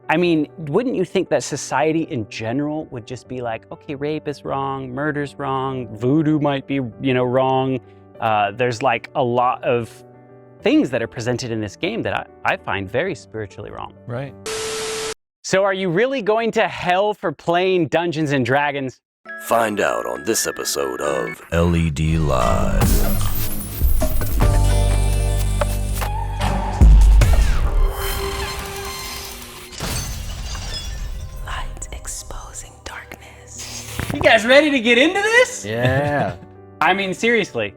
I mean, wouldn't you think that society in general would just be like, okay, rape is wrong, murder's wrong, voodoo might be, wrong. There's like a lot of things that are presented in this game that I find very spiritually wrong. Right. So are you really going to hell for playing Dungeons and Dragons? Find out on this episode of LED Live. You guys ready to get into this? Yeah. I mean, seriously,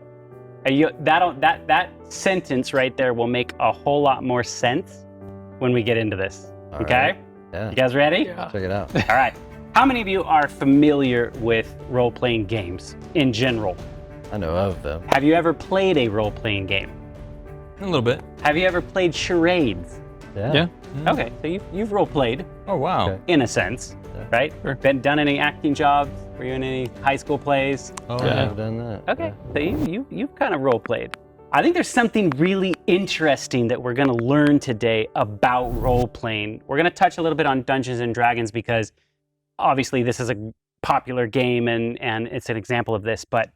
that sentence right there will make a whole lot more sense when we get into this. All okay? right. Yeah. You guys ready? Yeah. Check it out. All right. How many of you are familiar with role-playing games in general? I know of them. Have you ever played a role-playing game? A little bit. Have you ever played charades? Yeah. Mm. Okay, so you've role-played. Oh, wow. Okay. In a sense, right? Sure. Done any acting jobs? Were you in any high school plays? Oh, yeah. I've done that. Okay, so you've kind of role-played. I think there's something really interesting that we're going to learn today about role-playing. We're going to touch a little bit on Dungeons and Dragons because obviously this is a popular game and it's an example of this, but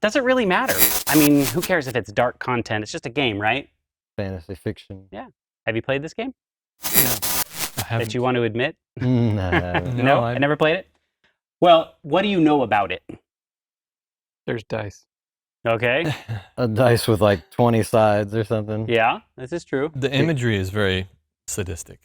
does it really matter? I mean, who cares if it's dark content? It's just a game, right? Fantasy fiction. Yeah. Have you played this game? No. I haven't. That you want to admit? No, I haven't. No, I never played it? Well, what do you know about it? There's dice. Okay. A dice with like 20 sides or something. Yeah, this is true. The imagery is very sadistic.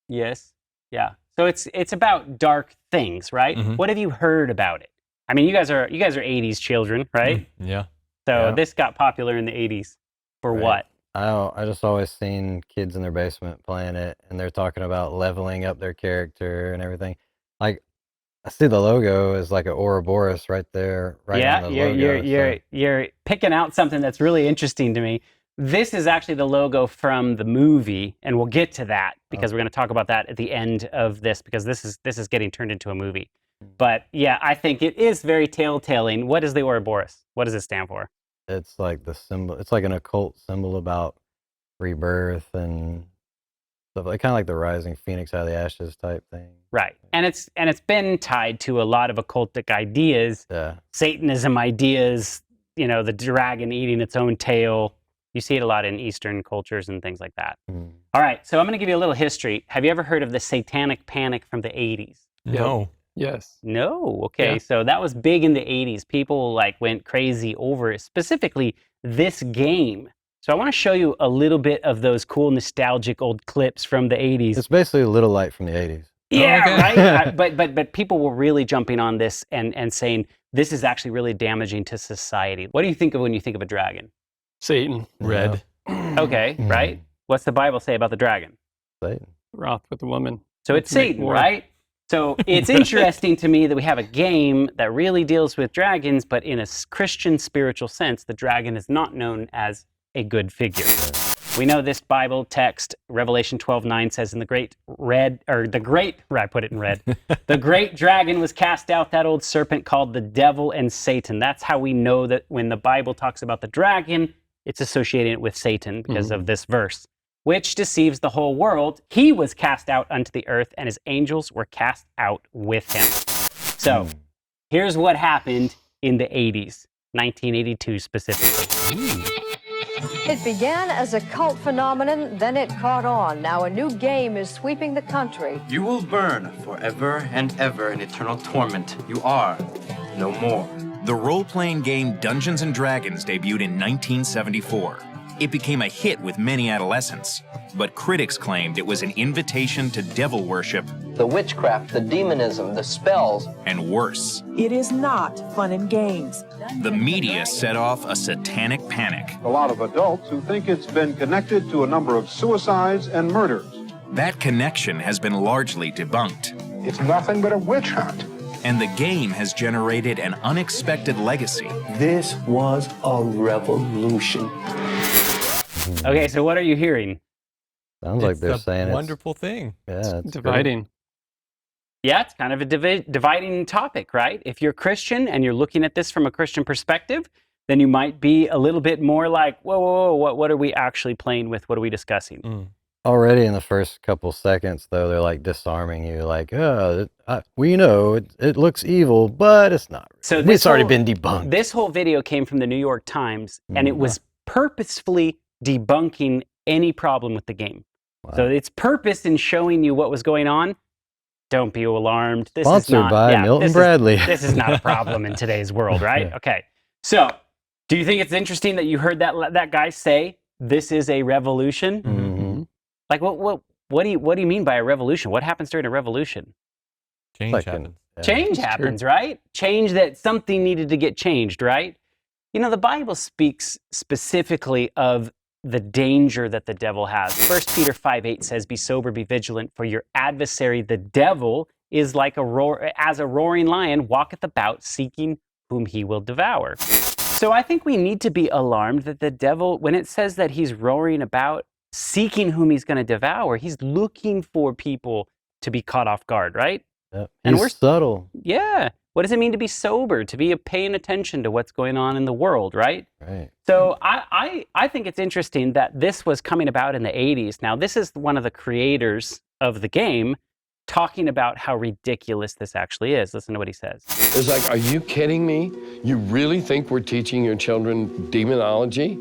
Yes. Yeah. So it's about dark things, right? Mhm. What have you heard about it? I mean, you guys are 80s children, right? Yeah. So Yeah. this got popular in the 80s. For Right. what? I just always seen kids in their basement playing it, and they're talking about leveling up their character and everything. Like, I see the logo is like an Ouroboros right there, right Yeah, on the logo. you're picking out something that's really interesting to me. This is actually the logo from the movie, and we'll get to that because we're going to talk about that at the end of this because this is getting turned into a movie. But yeah, I think it is very telltale. What is the Ouroboros? What does it stand for? It's like the symbol. It's like an occult symbol about rebirth and stuff. Like kind of like the rising phoenix out of the ashes type thing. Right, and it's been tied to a lot of occultic ideas, Yeah. Satanism ideas. The dragon eating its own tail. You see it a lot in Eastern cultures and things like that. Mm. All right, so I'm going to give you a little history. Have you ever heard of the satanic panic from the 80s? No. Yes. No. Okay, Yeah. so that was big in the 80s. People went crazy over it, specifically this game. So I want to show you a little bit of those cool nostalgic old clips from the 80s. It's basically a Little Light from the 80s. Yeah, okay. right. But people were really jumping on this and saying this is actually really damaging to society. What do you think of when you think of a dragon? Satan. Red. Okay, right. What's the Bible say about the dragon? Satan. Wroth with the woman. So it's To make Satan, war. right? So it's interesting to me that we have a game that really deals with dragons, but in a Christian spiritual sense, the dragon is not known as a good figure. We know this Bible text, Revelation 12:9 says, I put it in red. The great dragon was cast out, that old serpent called the devil and Satan. That's how we know that when the Bible talks about the dragon, it's associating it with Satan because of this verse. Which deceives the whole world. He was cast out unto the earth, and his angels were cast out with him. So, here's what happened in the 80s, 1982 specifically. It began as a cult phenomenon, then it caught on. Now a new game is sweeping the country. You will burn forever and ever in eternal torment. You are no more. The role-playing game Dungeons & Dragons debuted in 1974. It became a hit with many adolescents, but critics claimed it was an invitation to devil worship. The witchcraft, the demonism, the spells. And worse. It is not fun and games. The media set off a satanic panic. A lot of adults who think it's been connected to a number of suicides and murders. That connection has been largely debunked. It's nothing but a witch hunt. And the game has generated an unexpected legacy. This was a revolution. Okay, so what are you hearing? Sounds like they're saying it's wonderful thing. Yeah, it's Dividing. Yeah, it's kind of a dividing topic, right? If you're Christian and you're looking at this from a Christian perspective, then you might be a little bit more like, whoa, what are we actually playing with? What are we discussing? already in the first couple seconds, though, they're like disarming you, like, oh, we know it looks evil, but it's not. So It's already been debunked. This whole video came from the New York Times, and it was purposefully debunking any problem with the game. Wow. So its purpose in showing you what was going on, don't be alarmed. This Sponsored is not, by Milton Bradley. This is not a problem in today's world, right? Yeah. Okay. So, do you think it's interesting that you heard that guy say this is a revolution? Mm-hmm. Like, what do you mean by a revolution? What happens during a revolution? Change happens. Change happens, right? Change that something needed to get changed, right? You know, the Bible speaks specifically of the danger that the devil has. 1 Peter 5:8 says, "Be sober, be vigilant, for your adversary, the devil, is like as a roaring lion, walketh about, seeking whom he will devour." So I think we need to be alarmed that the devil, when it says that he's roaring about, seeking whom he's going to devour, he's looking for people to be caught off guard, right? Yep. And He's we're subtle. Yeah. What does it mean to be sober? To be paying attention to what's going on in the world, right? Right. So I think it's interesting that this was coming about in the 80s. Now, this is one of the creators of the game talking about how ridiculous this actually is. Listen to what he says. It's like, are you kidding me? You really think we're teaching your children demonology?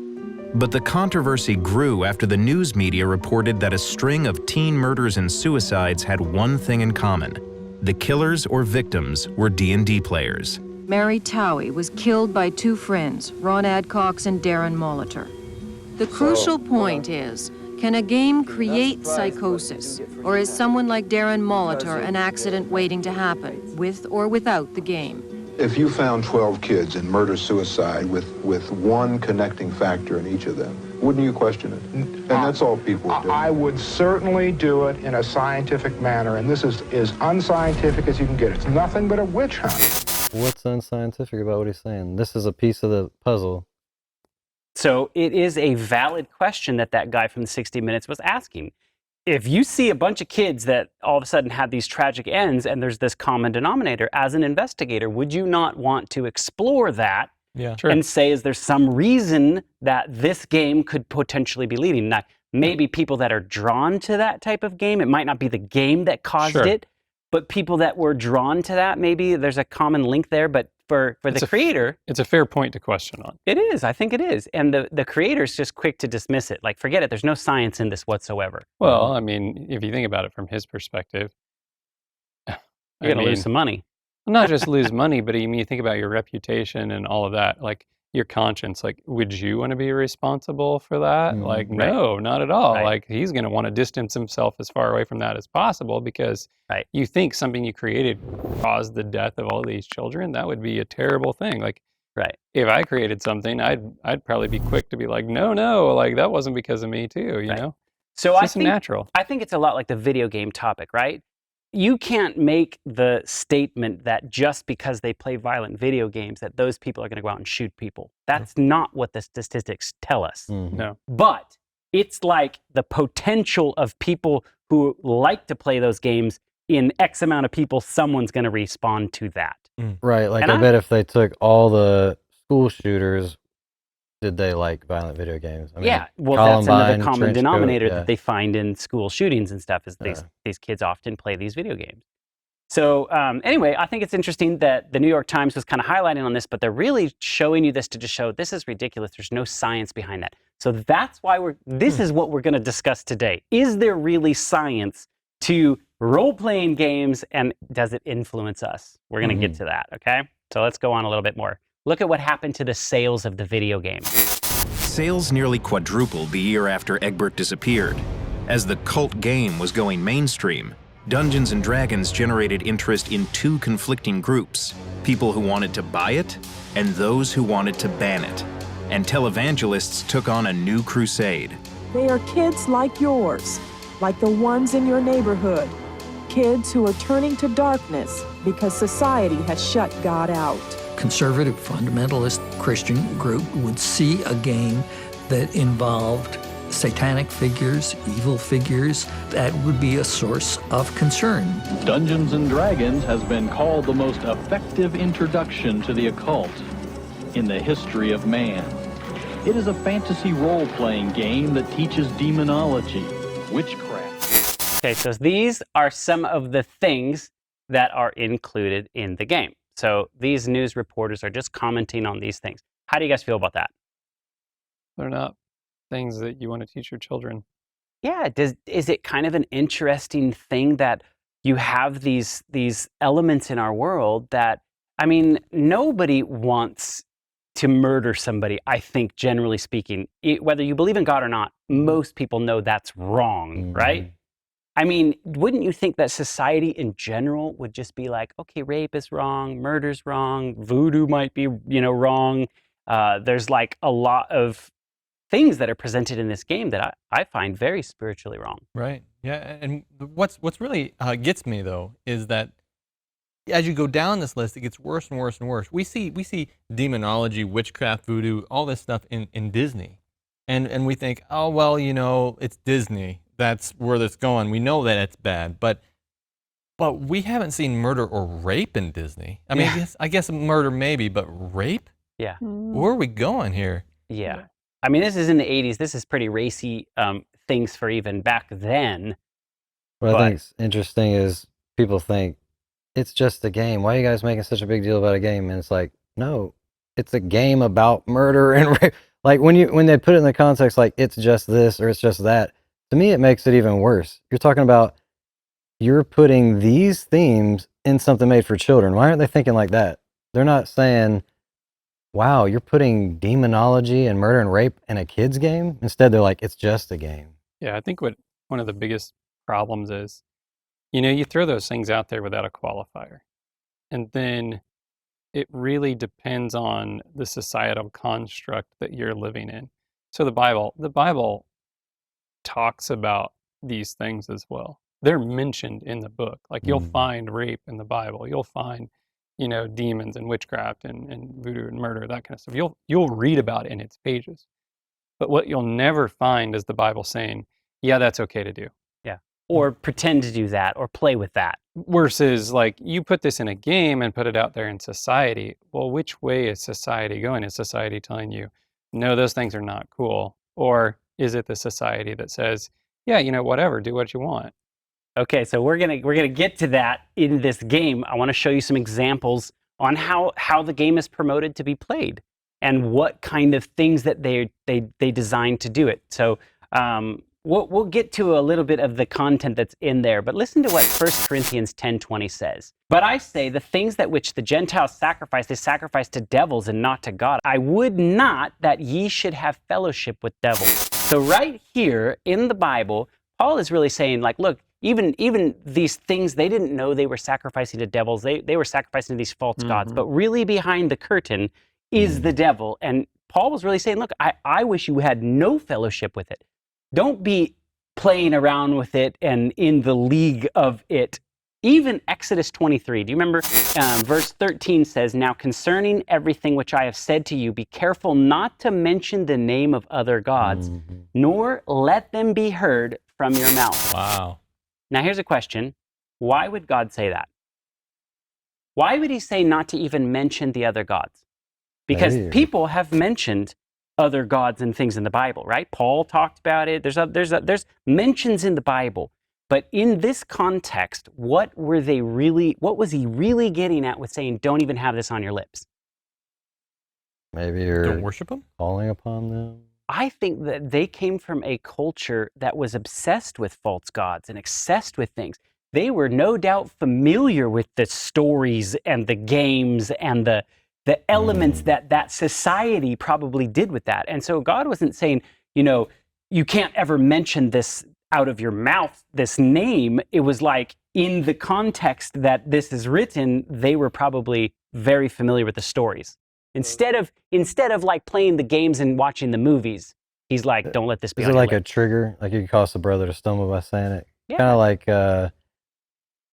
But the controversy grew after the news media reported that a string of teen murders and suicides had one thing in common. The killers or victims were D&D players. Mary Towie was killed by two friends, Ron Adcox and Darren Molitor. The crucial point is, can a game create psychosis? Or is someone like Darren Molitor an accident waiting to happen, with or without the game? If you found 12 kids in murder-suicide with one connecting factor in each of them, wouldn't you question it? And that's all people do. I would certainly do it in a scientific manner, and this is as unscientific as you can get. It's nothing but a witch hunt. What's unscientific about what he's saying? This is a piece of the puzzle. So it is a valid question that guy from 60 Minutes was asking. If you see a bunch of kids that all of a sudden have these tragic ends and there's this common denominator, as an investigator, would you not want to explore that and say, is there some reason that this game could potentially be leading? Now, maybe people that are drawn to that type of game, it might not be the game that caused it, but people that were drawn to that, maybe there's a common link there, but for the creator... It's a fair point to question on. It is, I think it is. And the creator's just quick to dismiss it. Like, forget it, there's no science in this whatsoever. Well, I mean, if you think about it from his perspective... You're going to lose some money. Not just lose money, but you think about your reputation and all of that. Like, your conscience, like, would you want to be responsible for that? Like, no, not at all. Like, he's going to want to distance himself as far away from that as possible because you think something you created caused the death of all these children. That would be a terrible thing. Like, if I created something, I'd probably be quick to be like, no, like, that wasn't because of me too, you know? So it's natural. I think it's a lot like the video game topic, right? You can't make the statement that just because they play violent video games that those people are going to go out and shoot people. That's not what the statistics tell us. No. But it's like the potential of people who like to play those games, in X amount of people, someone's going to respond to that. Right, like I bet if they took all the school shooters, did they like violent video games? I mean, well, that's another common trench denominator coat, that they find in school shootings and stuff, is these kids often play these video games. So anyway, I think it's interesting that the New York Times was kind of highlighting on this, but they're really showing you this to just show this is ridiculous. There's no science behind that. So that's why this is what we're going to discuss today. Is there really science to role-playing games, and does it influence us? We're going to get to that, okay? So let's go on a little bit more. Look at what happened to the sales of the video game. Sales nearly quadrupled the year after Egbert disappeared. As the cult game was going mainstream, Dungeons & Dragons generated interest in two conflicting groups, people who wanted to buy it and those who wanted to ban it. And televangelists took on a new crusade. They are kids like yours, like the ones in your neighborhood. Kids who are turning to darkness because society has shut God out. Conservative fundamentalist Christian group would see a game that involved satanic figures, evil figures. That would be a source of concern. Dungeons & Dragons has been called the most effective introduction to the occult in the history of man. It is a fantasy role-playing game that teaches demonology, witchcraft. Okay, so these are some of the things that are included in the game. So these news reporters are just commenting on these things. How do you guys feel about that? They're not things that you want to teach your children. Yeah, is it kind of an interesting thing that you have these elements in our world that, I mean, nobody wants to murder somebody, I think, generally speaking. Whether you believe in God or not, most people know that's wrong, right? I mean, wouldn't you think that society in general would just be like, okay, rape is wrong, murder's wrong, voodoo might be, wrong. There's like a lot of things that are presented in this game that I find very spiritually wrong. Right. Yeah. And what's really gets me though is that as you go down this list, it gets worse and worse and worse. We see demonology, witchcraft, voodoo, all this stuff in Disney, and we think, oh well, it's Disney. That's where that's going. We know that it's bad, but we haven't seen murder or rape in Disney. I mean, I guess murder maybe, but rape? Yeah. Where are we going here? Yeah. I mean, this is in the 80s. This is pretty racy things for even back then. What I think is interesting is people think it's just a game. Why are you guys making such a big deal about a game? And it's like, no, it's a game about murder and rape. Like when they put it in the context, like it's just this or it's just that. To me, it makes it even worse. You're talking about you're putting these themes in something made for children. Why aren't they thinking like that? They're not saying, wow, you're putting demonology and murder and rape in a kid's game? Instead, they're like, it's just a game. Yeah, I think one of the biggest problems is, you throw those things out there without a qualifier. And then it really depends on the societal construct that you're living in. So the Bible talks about these things as well. They're mentioned in the book. Like you'll find rape in the Bible. You'll find, demons and witchcraft and voodoo and murder, that kind of stuff. You'll read about it in its pages. But what you'll never find is the Bible saying, yeah, that's okay to do. Yeah. Or pretend to do that or play with that. Versus like you put this in a game and put it out there in society. Well, which way is society going? Is society telling you, no, those things are not cool? Or is it the society that says, yeah, whatever, do what you want? Okay, so we're gonna get to that in this game. I want to show you some examples on how the game is promoted to be played and what kind of things that they designed to do it. So we'll get to a little bit of the content that's in there, but listen to what 1 Corinthians 10:20 says. But I say the things that which the Gentiles sacrifice, they sacrifice to devils and not to God. I would not that ye should have fellowship with devils. So right here in the Bible, Paul is really saying, like, look, even these things, they didn't know they were sacrificing to devils. They were sacrificing to these false gods. But really behind the curtain is the devil. And Paul was really saying, look, I wish you had no fellowship with it. Don't be playing around with it and in the league of it. Even Exodus 23, do you remember? Verse 13 says, now concerning everything which I have said to you, be careful not to mention the name of other gods, nor let them be heard from your mouth. Wow. Now here's a question. Why would God say that? Why would he say not to even mention the other gods? Because people have mentioned other gods and things in the Bible, right? Paul talked about it. There's mentions in the Bible. But in this context, what was he really getting at with saying, don't even have this on your lips? Maybe you're don't worship them? Calling upon them? I think that they came from a culture that was obsessed with false gods and obsessed with things. They were no doubt familiar with the stories and the games and the elements that society probably did with that. And so God wasn't saying, you can't ever mention this out of your mouth, this name. It was like in the context that this is written, they were probably very familiar with the stories. Instead of like playing the games and watching the movies, he's like, don't let this be on your Is it like lip. a trigger? Like you could cause a brother to stumble by saying it? Yeah. Kind of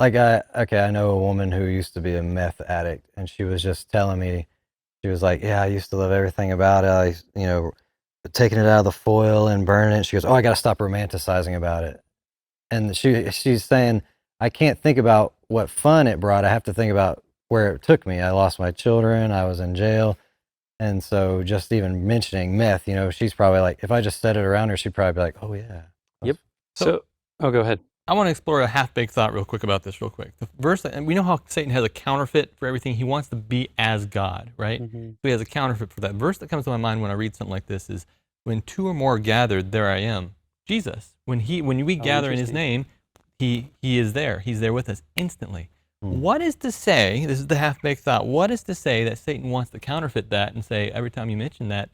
I know a woman who used to be a meth addict, and she was just telling me, she was like, yeah, I used to love everything about it. Taking it out of the foil and burning it. She goes, oh, I got to stop romanticizing about it. And she's saying, I can't think about what fun it brought. I have to think about where it took me. I lost my children. I was in jail. And so just even mentioning meth, she's probably like, if I just said it around her, she'd probably be like, oh, yeah. Yep. So Oh, go ahead. I want to explore a half-baked thought real quick about this real quick. The verse, and we know how Satan has a counterfeit for everything. He wants to be as God, right? So he has a counterfeit for that. Verse that comes to my mind when I read something like this is, when two or more are gathered, there I am. Jesus, when we gather in his name, he is there. He's there with us instantly. What is to say, this is the half-baked thought, what is to say that Satan wants to counterfeit that and say, every time you mention that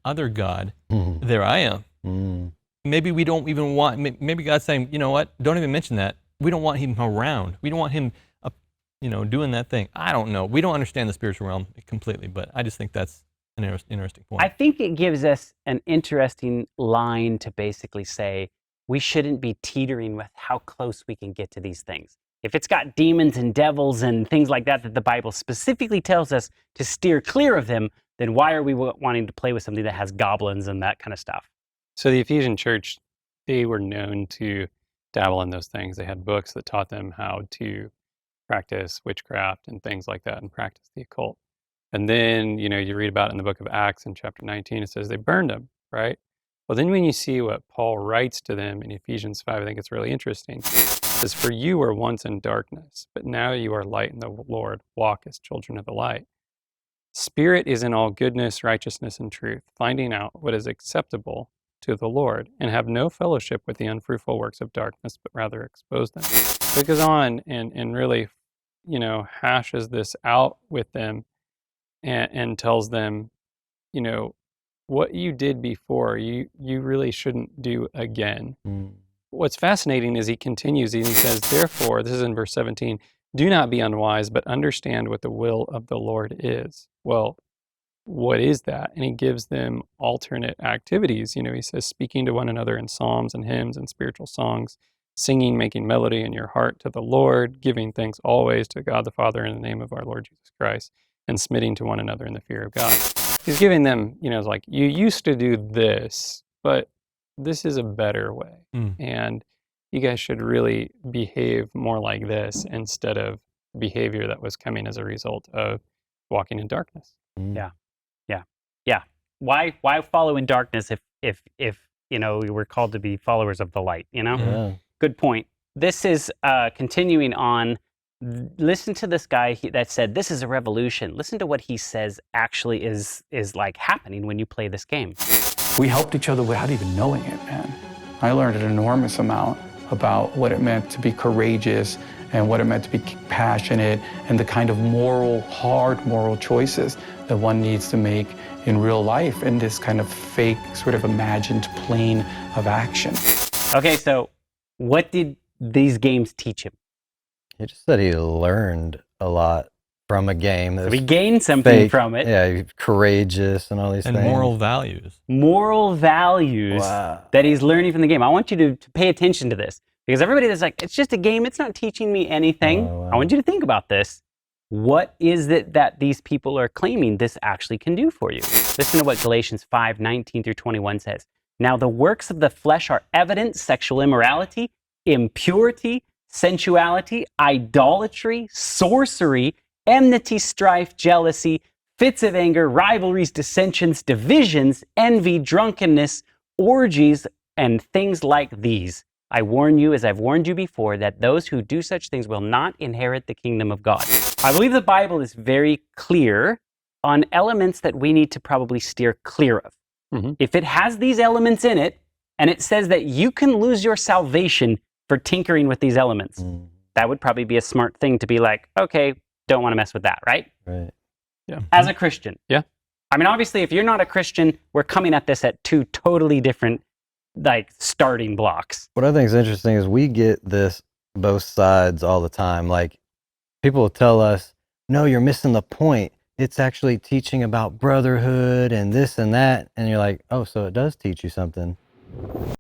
other God, there I am. Maybe we don't even want, maybe God's saying, you know what, don't even mention that. We don't want him around. We don't want him, doing that thing. I don't know. We don't understand the spiritual realm completely, but I just think that's an interesting point. I think it gives us an interesting line to basically say we shouldn't be teetering with how close we can get to these things. If it's got demons and devils and things like that the Bible specifically tells us to steer clear of them, then why are we wanting to play with something that has goblins and that kind of stuff? So the Ephesian church, they were known to dabble in those things. They had books that taught them how to practice witchcraft and things like that and practice the occult. And then, you read about it in the book of Acts in chapter 19, it says they burned them, right? Well, then when you see what Paul writes to them in Ephesians 5, I think it's really interesting. It says, "For you were once in darkness, but now you are light in the Lord. Walk as children of the light. Spirit is in all goodness, righteousness, and truth, finding out what is acceptable to the Lord, and have no fellowship with the unfruitful works of darkness, but rather expose them." So it goes on and really, hashes this out with them and tells them, what you did before, you really shouldn't do again. What's fascinating is he continues and he says, "Therefore," this is in verse 17, "do not be unwise, but understand what the will of the Lord is." Well, what is that? And he gives them alternate activities. He says, "Speaking to one another in psalms and hymns and spiritual songs, singing, making melody in your heart to the Lord, giving thanks always to God the Father in the name of our Lord Jesus Christ, and submitting to one another in the fear of God." He's giving them, it's like, you used to do this, but this is a better way. And you guys should really behave more like this instead of behavior that was coming as a result of walking in darkness. Yeah. Why follow in darkness if we're called to be followers of the light, Yeah. Good point. This is continuing on. Listen to this guy that said this is a revolution. Listen to what he says actually is like happening when you play this game. We helped each other without even knowing it, man. I learned an enormous amount about what it meant to be courageous and what it meant to be passionate and the kind of hard moral choices that one needs to make in real life in this kind of fake, sort of imagined plane of action. Okay, so what did these games teach him? He just said he learned a lot from a game. So he gained something from it. Yeah, he's courageous and all these and things. moral values. Moral values that he's learning from the game. I want you to pay attention to this. Because everybody that's like, it's just a game, it's not teaching me anything. I want you to think about this. What is it that these people are claiming this actually can do for you? Listen to what Galatians 5:19-21 says. "Now the works of the flesh are evident: sexual immorality, impurity, sensuality, idolatry, sorcery, enmity, strife, jealousy, fits of anger, rivalries, dissensions, divisions, envy, drunkenness, orgies, and things like these. I warn you, as I've warned you before, that those who do such things will not inherit the kingdom of God." I believe the Bible is very clear on elements that we need to probably steer clear of. If it has these elements in it, and it says that you can lose your salvation for tinkering with these elements, that would probably be a smart thing to be like, okay, don't want to mess with that, right? Right. Yeah. As a Christian. Yeah. I mean, obviously, if you're not a Christian, we're coming at this at two totally different, starting blocks. What I think is interesting is we get this both sides all the time. Like, people will tell us, no, you're missing the point. It's actually teaching about brotherhood and this and that. And you're like, oh, so it does teach you something.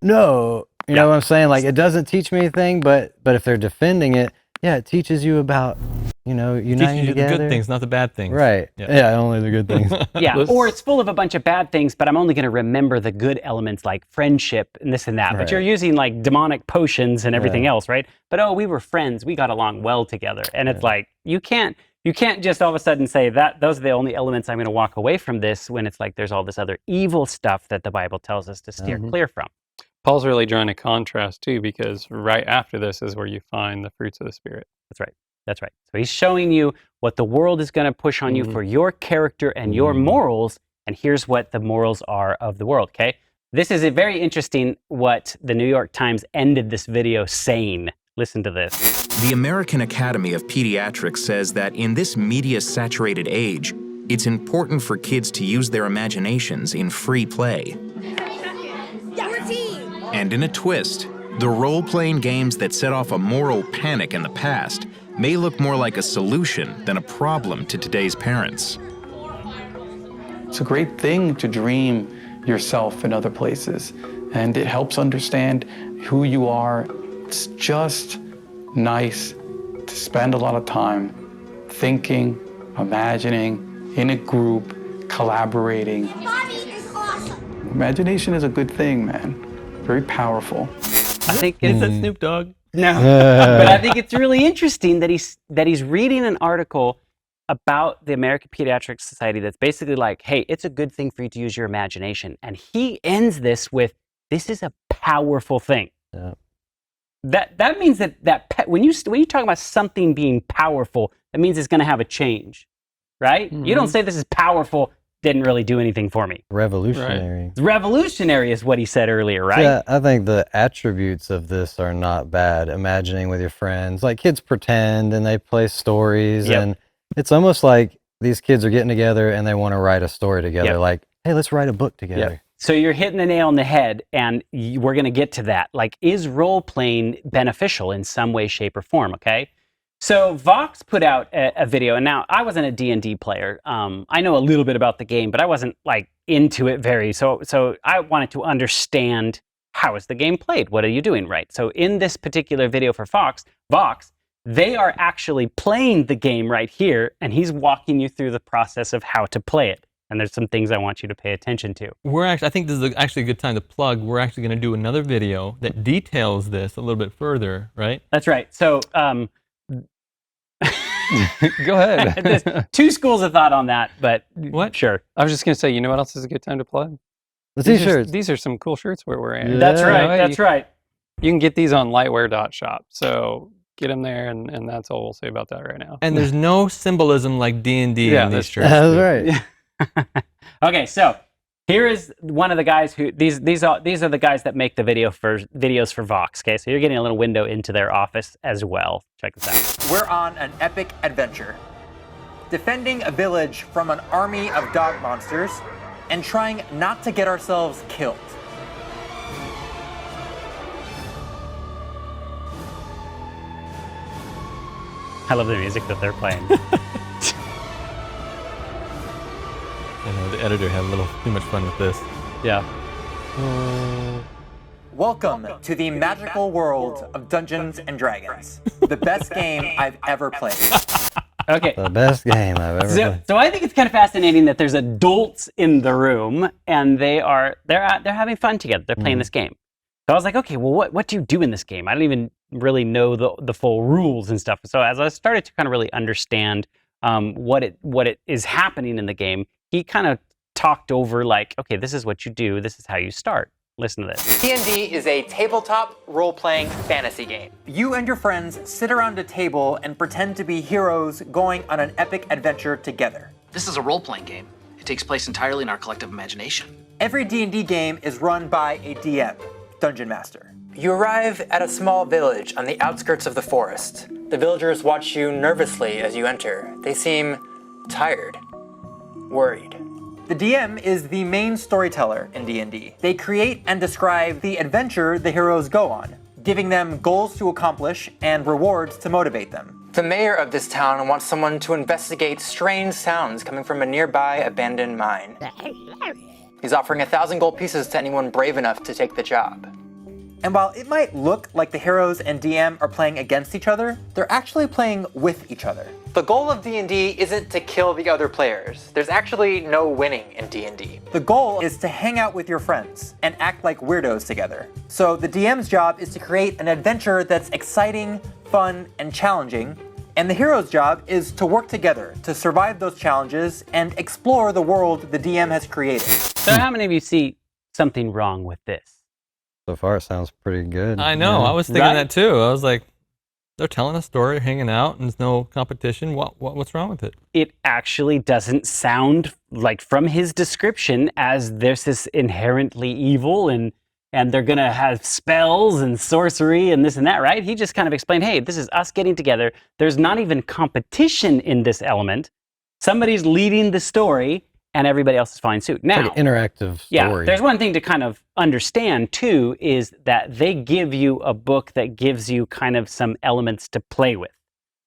No, you know what I'm saying? Like, it doesn't teach me anything, but if they're defending it, yeah, it teaches you about, uniting teaches you together. the good things, not the bad things. Right. Yeah, only the good things. Yeah, or it's full of a bunch of bad things, but I'm only going to remember the good elements like friendship and this and that. But Right. you're using like demonic potions and everything else, right? But we were friends. We got along well together. And it's like, you can't just all of a sudden say that those are the only elements I'm going to walk away from this when it's like there's all this other evil stuff that the Bible tells us to steer clear from. Paul's really drawing a contrast too, because right after this is where you find the fruits of the Spirit. That's right. That's right. So he's showing you what the world is going to push on you for your character and your morals, and here's what the morals are of the world, okay? This is a very interesting what the New York Times ended this video saying. Listen to this. The American Academy of Pediatrics says that in this media-saturated age, it's important for kids to use their imaginations in free play. And in a twist, the role-playing games that set off a moral panic in the past may look more like a solution than a problem to today's parents. It's a great thing to dream yourself in other places, and it helps understand who you are. It's just nice to spend a lot of time thinking, imagining, in a group, collaborating. Imagination is a good thing, man. Very powerful. I think Is that Snoop Dogg? No, but I think it's really interesting that he's reading an article about the American Pediatric Society that's basically like, hey, it's a good thing for you to use your imagination. And he ends this with, this is a powerful thing. Yeah. That means that when you talk about something being powerful, that means it's going to have a change, right? You don't say this is powerful, didn't really do anything for me. Revolutionary. Right. Revolutionary is what he said earlier, right? Yeah, I think the attributes of this are not bad. Imagining with your friends, like kids pretend and they play stories, and it's almost like these kids are getting together and they want to write a story together. Like, hey, let's write a book together. So you're hitting the nail on the head, and we're going to get to that. Like, is role-playing beneficial in some way, shape, or form, okay? So Vox put out a video, and now I wasn't a D&D player. I know a little bit about the game, but I wasn't like into it very. So I wanted to understand, how is the game played? What are you doing right? So in this particular video for Vox, they are actually playing the game right here, and he's walking you through the process of how to play it. And there's some things I want you to pay attention to. I think this is actually a good time to plug. We're actually going to do another video that details this a little bit further, right? That's right. So go ahead. There's two schools of thought on that, but what? Sure. I was just going to say, you know what else is a good time to plug? The t-shirts. These are some cool shirts we're wearing. Yeah. That's right. That's right. You can get these on lightwear.shop. So get them there, and that's all we'll say about that right now. And there's no symbolism like D&D in these shirts. That's right. Okay, so here is one of the guys who these are the guys that make the videos for Vox. Okay, so you're getting a little window into their office as well. Check this out. We're on an epic adventure, defending a village from an army of dog monsters and trying not to get ourselves killed. I love the music that they're playing. I know, the editor had a little too much fun with this. Yeah. Welcome to the magical world of Dungeons and Dragons, the best game I've ever played. Okay. The best game I've ever played. So I think it's kind of fascinating that there's adults in the room and they're having fun together. They're playing this game. So I was like, okay, well, what do you do in this game? I don't even really know the full rules and stuff. So as I started to kind of really understand what it is happening in the game, he kind of talked over like, okay, this is what you do. This is how you start. Listen to this. D&D is a tabletop role-playing fantasy game. You and your friends sit around a table and pretend to be heroes going on an epic adventure together. This is a role-playing game. It takes place entirely in our collective imagination. Every D&D game is run by a DM, Dungeon Master. You arrive at a small village on the outskirts of the forest. The villagers watch you nervously as you enter. They seem tired, worried. The DM is the main storyteller in D&D. They create and describe the adventure the heroes go on, giving them goals to accomplish and rewards to motivate them. The mayor of this town wants someone to investigate strange sounds coming from a nearby abandoned mine. He's offering 1,000 gold pieces to anyone brave enough to take the job. And while it might look like the heroes and DM are playing against each other, they're actually playing with each other. The goal of D&D isn't to kill the other players. There's actually no winning in D&D. The goal is to hang out with your friends and act like weirdos together. So the DM's job is to create an adventure that's exciting, fun, and challenging, and the hero's job is to work together to survive those challenges and explore the world the DM has created. So how many of you see something wrong with this? So far, it sounds pretty good. I know. Yeah. I was thinking that too. I was like, they're telling a story, hanging out, and there's no competition. What's wrong with it? It actually doesn't sound like, from his description, as there's this inherently evil and they're going to have spells and sorcery and this and that, right? He just kind of explained, hey, this is us getting together. There's not even competition in this element. Somebody's leading the story and everybody else is following suit. Now, it's like an interactive story. Yeah, there's one thing to kind of understand too, is that they give you a book that gives you kind of some elements to play with.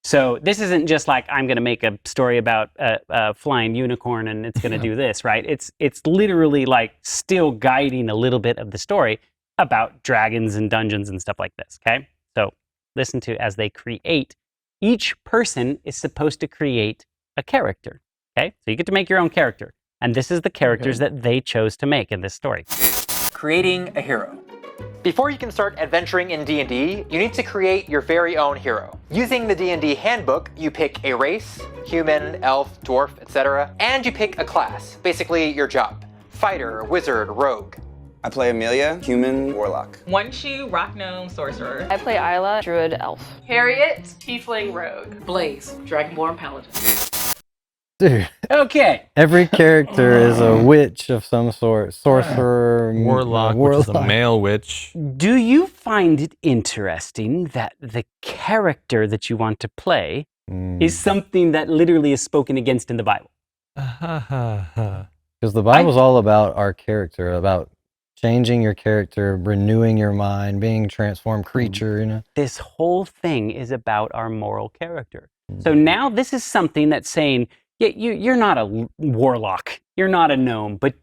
So this isn't just like, I'm going to make a story about a flying unicorn and it's going to do this, right? It's literally like still guiding a little bit of the story about dragons and dungeons and stuff like this, okay? So listen to as they create. Each person is supposed to create a character, okay? So you get to make your own character. And this is the characters that they chose to make in this story. Creating a hero. Before you can start adventuring in D&D, you need to create your very own hero. Using the D&D handbook, you pick a race, human, elf, dwarf, etc., and you pick a class, basically your job. Fighter, wizard, rogue. I play Amelia, human, warlock. One Shoe, rock gnome, sorcerer. I play Isla, druid, elf. Harriet, tiefling, rogue. Blaze, dragonborn, paladin. Dude. Okay. Every character is a witch of some sort. Sorcerer, warlock, which is a male witch. Do you find it interesting that the character that you want to play is something that literally is spoken against in the Bible? Because the Bible's all about our character, about changing your character, renewing your mind, being a transformed creature, you know? This whole thing is about our moral character. So now this is something that's saying, yeah, you're not a warlock, you're not a gnome, but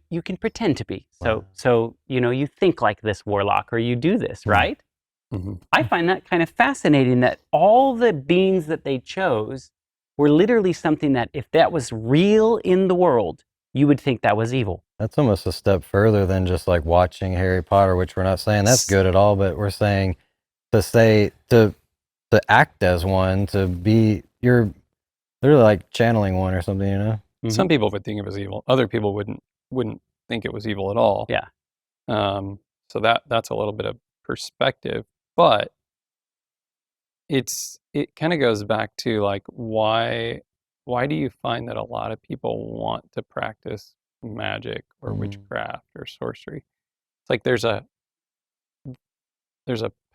you can pretend to be. So you know, you think like this warlock, or you do this, right? I find that kind of fascinating, that all the beings that they chose were literally something that, if that was real in the world, you would think that was evil. That's almost a step further than just like watching Harry Potter, which we're not saying that's good at all, but we're saying to act as one, to be, you're literally like channeling one or something, you know? Some people would think it was evil. Other people wouldn't think it was evil at all. Yeah. So that's a little bit of perspective, but it kind of goes back to like, why do you find that a lot of people want to practice magic or witchcraft or sorcery? It's like there's a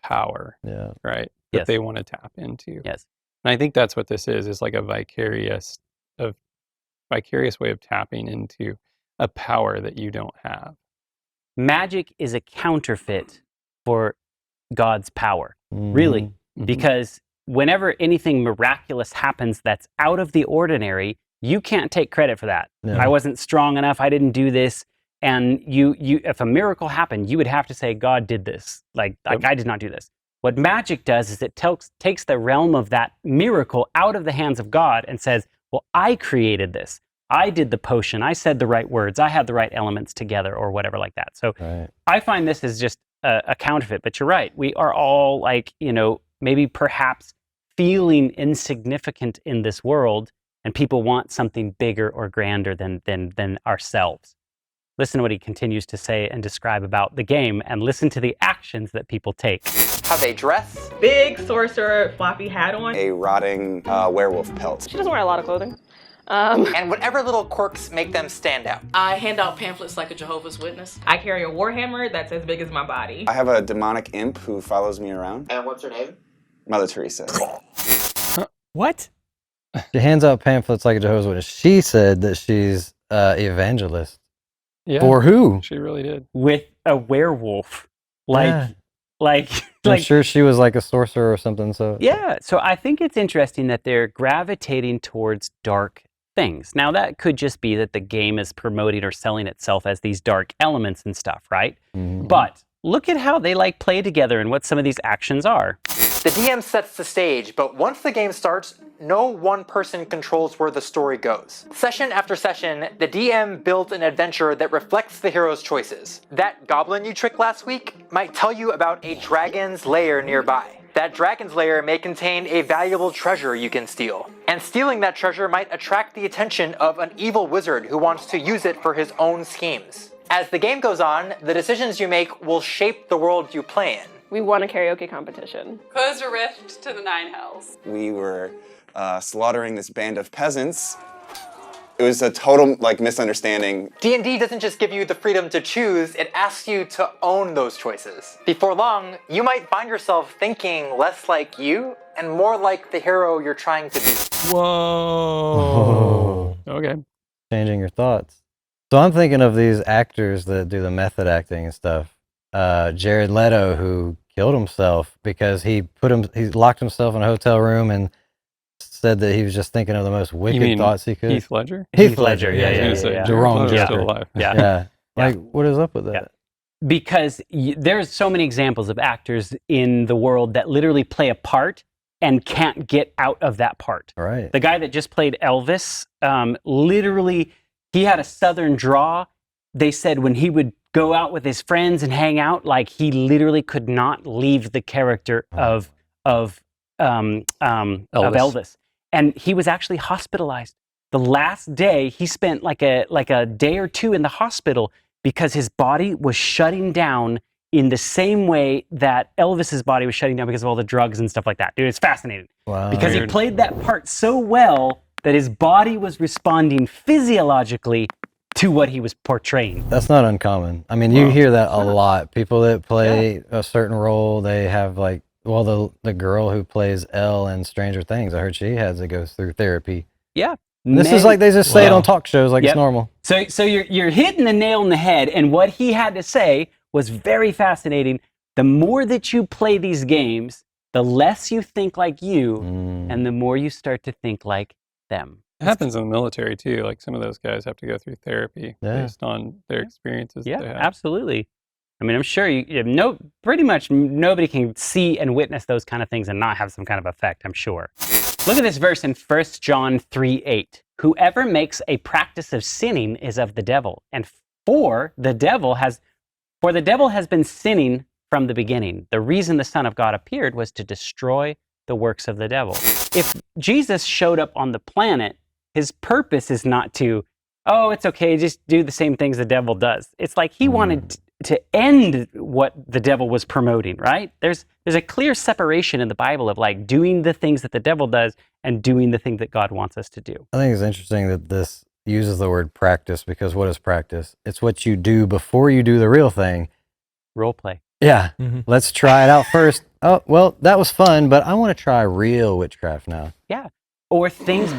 power, right, that they want to tap into. Yes. And I think that's what this is like a vicarious way of tapping into a power that you don't have. Magic is a counterfeit for God's power, really, because whenever anything miraculous happens that's out of the ordinary, you can't take credit for that. No. I wasn't strong enough, I didn't do this. And you if a miracle happened, you would have to say, God did this. Like I did not do this. What magic does is it takes the realm of that miracle out of the hands of God and says, well, I created this. I did the potion. I said the right words. I had the right elements together, or whatever like that. So I find this is just a counterfeit. But you're right. We are all like, you know, maybe perhaps feeling insignificant in this world, and people want something bigger or grander than ourselves. Listen to what he continues to say and describe about the game, and listen to the actions that people take. How they dress. Big sorcerer, floppy hat on. A rotting werewolf pelt. She doesn't wear a lot of clothing. And whatever little quirks make them stand out. I hand out pamphlets like a Jehovah's Witness. I carry a warhammer that's as big as my body. I have a demonic imp who follows me around. And what's her name? Mother Teresa. What? She hands out pamphlets like a Jehovah's Witness. She said that she's evangelist. Yeah, for who? She really did. With a werewolf. I'm sure she was like a sorcerer or something. So yeah, so I think it's interesting that they're gravitating towards dark things. Now that could just be that the game is promoting or selling itself as these dark elements and stuff, right? But look at how they like play together and what some of these actions are. The DM sets the stage, but once the game starts, no one person controls where the story goes. Session after session, the DM builds an adventure that reflects the hero's choices. That goblin you tricked last week might tell you about a dragon's lair nearby. That dragon's lair may contain a valuable treasure you can steal. And stealing that treasure might attract the attention of an evil wizard who wants to use it for his own schemes. As the game goes on, the decisions you make will shape the world you play in. We won a karaoke competition. Closed a rift to the 9 hells. We were slaughtering this band of peasants. It was a total misunderstanding. D&D doesn't just give you the freedom to choose, it asks you to own those choices. Before long, you might find yourself thinking less like you and more like the hero you're trying to be. Whoa. Okay. Changing your thoughts. So I'm thinking of these actors that do the method acting and stuff. Jared Leto, who killed himself because he locked himself in a hotel room and said that he was just thinking of the most wicked thoughts he could. Heath Ledger? Heath Ledger, yeah. The wrong Ledger's Joker. still alive. Yeah. Like, what is up with that? Yeah. Because there's so many examples of actors in the world that literally play a part and can't get out of that part. Right. The guy that just played Elvis, literally, he had a southern draw. They said when he would go out with his friends and hang out, like he literally could not leave the character of Elvis. And he was actually hospitalized. The last day, he spent like a day or two in the hospital because his body was shutting down in the same way that Elvis's body was shutting down because of all the drugs and stuff like that. Dude, it's fascinating. Wow. Because he played that part so well that his body was responding physiologically to what he was portraying. That's not uncommon. I mean, you hear that a lot. People that play a certain role, they have the girl who plays Elle in Stranger Things, I heard she has to go through therapy. Yeah. This is like they just say it on talk shows like it's normal. So you're hitting the nail on the head, and what he had to say was very fascinating. The more that you play these games, the less you think like you, and the more you start to think like them. It happens in the military too. Like some of those guys have to go through therapy based on their experiences. Yeah, that they have. absolutely. I mean, I'm sure pretty much nobody can see and witness those kind of things and not have some kind of effect, I'm sure. Look at this verse in 1 John 3:8. Whoever makes a practice of sinning is of the devil, and for the devil has been sinning from the beginning. The reason the Son of God appeared was to destroy the works of the devil. If Jesus showed up on the planet, his purpose is not to, it's okay, just do the same things the devil does. It's like he wanted to end what the devil was promoting, right? There's a clear separation in the Bible of like doing the things that the devil does and doing the thing that God wants us to do. I think it's interesting that this uses the word practice, because what is practice? It's what you do before you do the real thing. Role play. Yeah. Let's try it out first. Oh, well, that was fun, but I want to try real witchcraft now. Yeah. Or things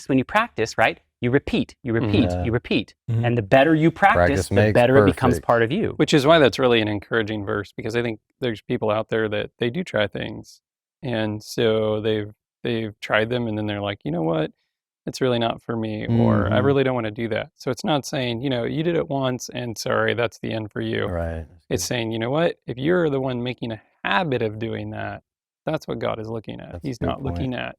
when you practice, right? You repeat. And the better you practice the better it becomes part of you. Which is why that's really an encouraging verse, because I think there's people out there that they do try things. And so they've tried them, and then they're like, you know what? It's really not for me, or I really don't want to do that. So it's not saying, you did it once and sorry, that's the end for you. Right. It's saying, you know what? If you're the one making a habit of doing that, that's what God is looking at. He's not looking at,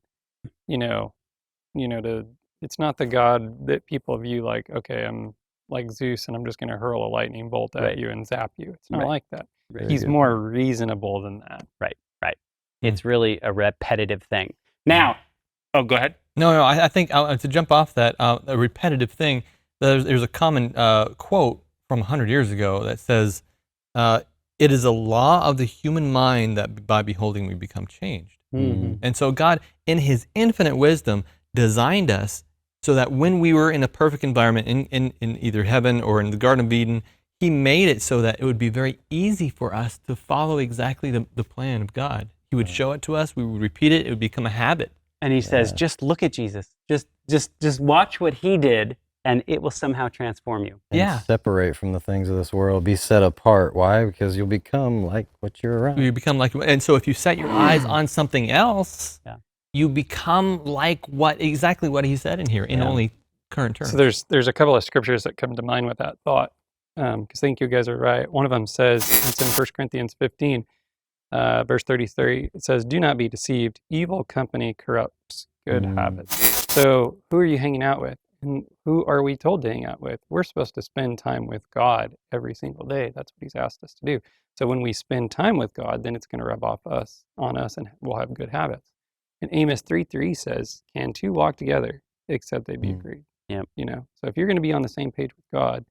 it's not the God that people view like, okay, I'm like Zeus and I'm just going to hurl a lightning bolt at you and zap you. It's not like that. He's more reasonable than that. Right. It's really a repetitive thing. Now, go ahead. No, I think to jump off that, a repetitive thing, there's a common quote from 100 years ago that says, it is a law of the human mind that by beholding we become changed. And so God, in his infinite wisdom, designed us so that when we were in a perfect environment in either heaven or in the Garden of Eden, he made it so that it would be very easy for us to follow exactly the plan of God. He would show it to us, we would repeat it, it would become a habit. And he says, just look at Jesus. Just watch what he did, and it will somehow transform you. And separate from the things of this world. Be set apart. Why? Because you'll become like what you're around. You become like, and so if you set your eyes on something else, you become like exactly what he said in here in only current terms. So there's a couple of scriptures that come to mind with that thought, because I think you guys are right. One of them says, it's in 1 Corinthians 15, verse 33, it says, do not be deceived. Evil company corrupts good habits. So who are you hanging out with? And who are we told to hang out with? We're supposed to spend time with God every single day. That's what he's asked us to do. So when we spend time with God, then it's going to rub off on us, and we'll have good habits. And Amos 3:3 says, can two walk together except they be agreed? Yep. So if you're going to be on the same page with God,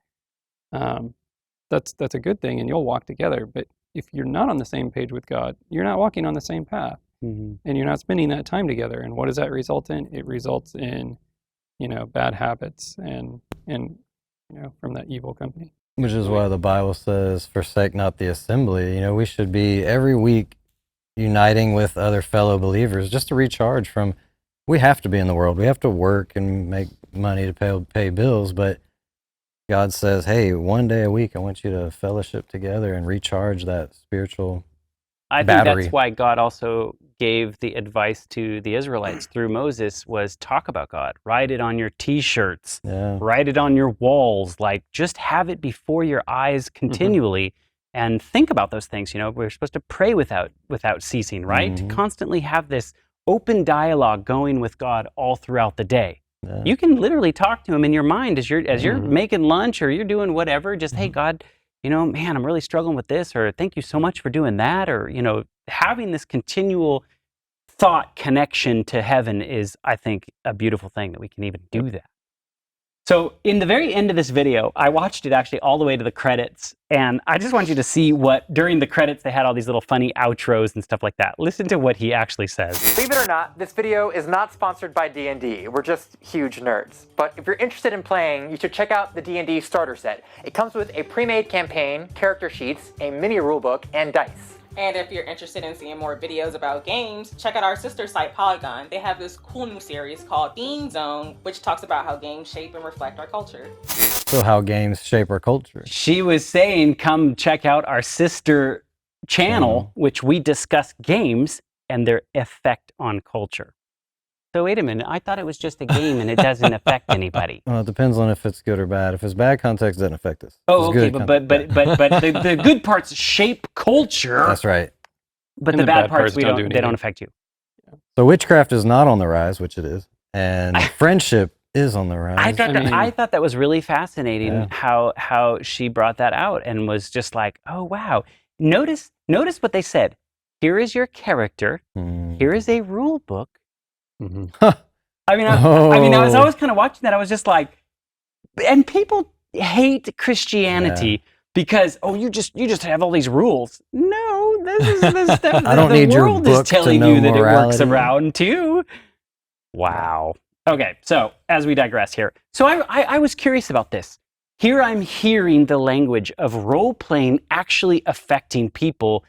that's a good thing, and you'll walk together. But if you're not on the same page with God, you're not walking on the same path, and you're not spending that time together. And what does that result in? It results in, bad habits and from that evil company. Which is why the Bible says, forsake not the assembly. We should be every week uniting with other fellow believers just to recharge from, we have to be in the world. We have to work and make money to pay bills. But God says, hey, one day a week, I want you to fellowship together and recharge that spiritual I think battery. that's why God also gave the advice to the Israelites through Moses was talk about God. Write it on your T-shirts. Yeah. Write it on your walls. Like, just have it before your eyes continually and think about those things. We're supposed to pray without ceasing, right? To constantly have this open dialogue going with God all throughout the day. Yeah. You can literally talk to him in your mind as you're making lunch or you're doing whatever. Just, hey, God, man, I'm really struggling with this, or thank you so much for doing that, or, having this continual thought connection to heaven is, I think, a beautiful thing that we can even do that. So in the very end of this video, I watched it actually all the way to the credits, and I just want you to see what, during the credits, they had all these little funny outros and stuff like that. Listen to what he actually says. Believe it or not, this video is not sponsored by D&D. We're just huge nerds. But if you're interested in playing, you should check out the D&D starter set. It comes with a pre-made campaign, character sheets, a mini rulebook, and dice. And if you're interested in seeing more videos about games, check out our sister site, Polygon. They have this cool new series called Theme Zone, which talks about how games shape and reflect our culture. So how games shape our culture. She was saying, come check out our sister channel, which we discuss games and their effect on culture. So wait a minute, I thought it was just a game and it doesn't affect anybody. Well, it depends on if it's good or bad. If it's bad context, it doesn't affect us. Oh, okay, but the good parts shape culture. That's right. But the bad parts they don't affect you. So witchcraft is not on the rise, which it is, and friendship is on the rise. I thought that was really fascinating how she brought that out and was just like, oh wow. Notice what they said. Here is your character. Here is a rule book. I mean, I was always kind of watching that. I was just like, and people hate Christianity because you just have all these rules. No, this is the stuff I don't the need world your book is telling to know you that morality. It works around too. Wow. Okay, so as we digress here, so I was curious about this. Here I'm hearing the language of role playing actually affecting people.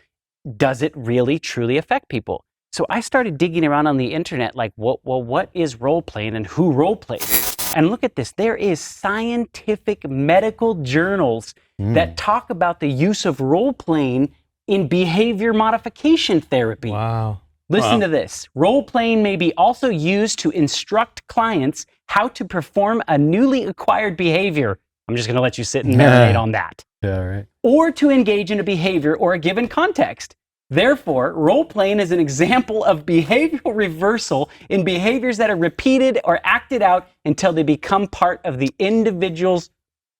Does it really truly affect people? So I started digging around on the internet, like, what is role-playing and who role-plays? And look at this. There is scientific medical journals that talk about the use of role-playing in behavior modification therapy. Wow. Listen to this. Role-playing may be also used to instruct clients how to perform a newly acquired behavior. I'm just going to let you sit and marinate on that. Yeah, right. Or to engage in a behavior or a given context. Therefore, role-playing is an example of behavioral reversal in behaviors that are repeated or acted out until they become part of the individual's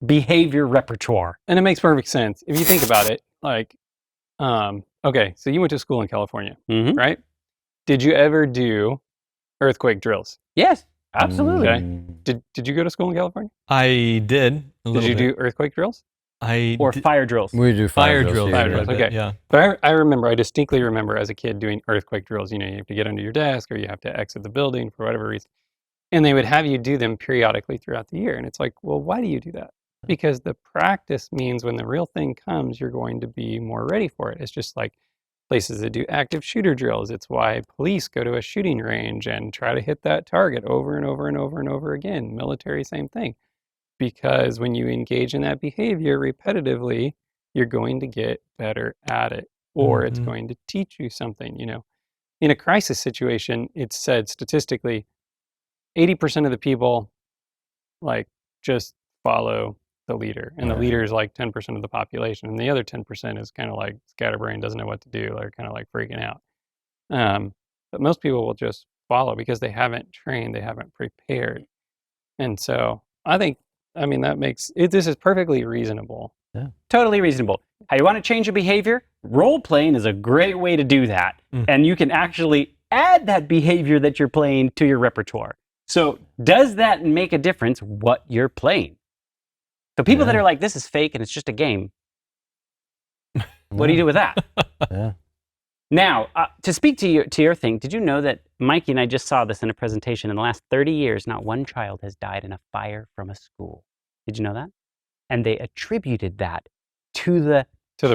behavior repertoire. And it makes perfect sense. If you think about it, like, okay, so you went to school in California, right? Did you ever do earthquake drills? Yes, absolutely. Okay. Did you go to school in California? I did. Did you do earthquake drills? Fire drills. We do fire drills. Fire drills. Okay. Yeah. But I distinctly remember as a kid doing earthquake drills. You have to get under your desk or you have to exit the building for whatever reason. And they would have you do them periodically throughout the year. And it's like, well, why do you do that? Because the practice means when the real thing comes, you're going to be more ready for it. It's just like places that do active shooter drills. It's why police go to a shooting range and try to hit that target over and over and over and over again. Military, same thing. Because when you engage in that behavior repetitively, you're going to get better at it, or it's going to teach you something. In a crisis situation, it's said statistically, 80% of the people just follow the leader, and the leader is like 10% of the population, and the other 10% is kind of like scatterbrained, doesn't know what to do, they're kind of like freaking out. But most people will just follow because they haven't trained, they haven't prepared, and so that makes it. This is perfectly reasonable. Yeah, totally reasonable. How you want to change your behavior? Role playing is a great way to do that, and you can actually add that behavior that you're playing to your repertoire. So, does that make a difference what you're playing? So, people that are like, "This is fake and it's just a game," What do you do with that? Yeah. Now, to speak to your thing, did you know that Mikey and I just saw this in a presentation? In the last 30 years, not one child has died in a fire from a school. Did you know that? And they attributed that to the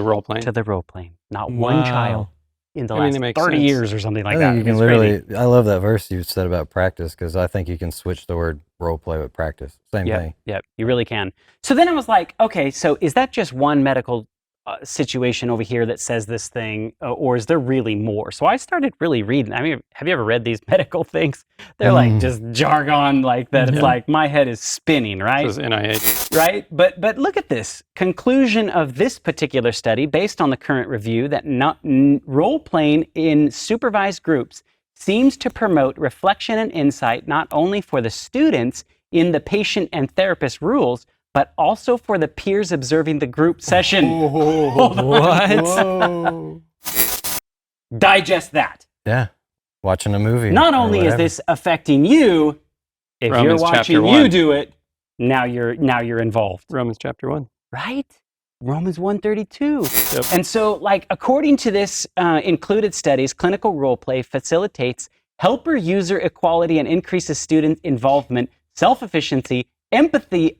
role playing. To the role playing. Not one child in the last 30 sense. years or something like I that. think you can It's literally. crazy. I love that verse you said about practice because I think you can switch the word role play with practice. Same thing. Yeah, you really can. So then I was like, okay, so is that just one medical situation over here that says this thing, or is there really more? So I started really reading. I mean, have you ever read these medical things? They're like just jargon like that. It's like my head is spinning, right? This is NIH. Right? But look at this. Conclusion of this particular study, based on the current review, that role-playing in supervised groups seems to promote reflection and insight not only for the students in the patient and therapist rules, but also for the peers observing the group session. What? Digest that. Yeah. Watching a movie. Not or only is whatever. this affecting you, if Romans you're watching chapter you 1. do it, now you're involved. Romans chapter 1. Right? Romans 132. Yep. And so, like, according to this included studies, clinical role play facilitates helper-user equality and increases student involvement, self-efficiency, empathy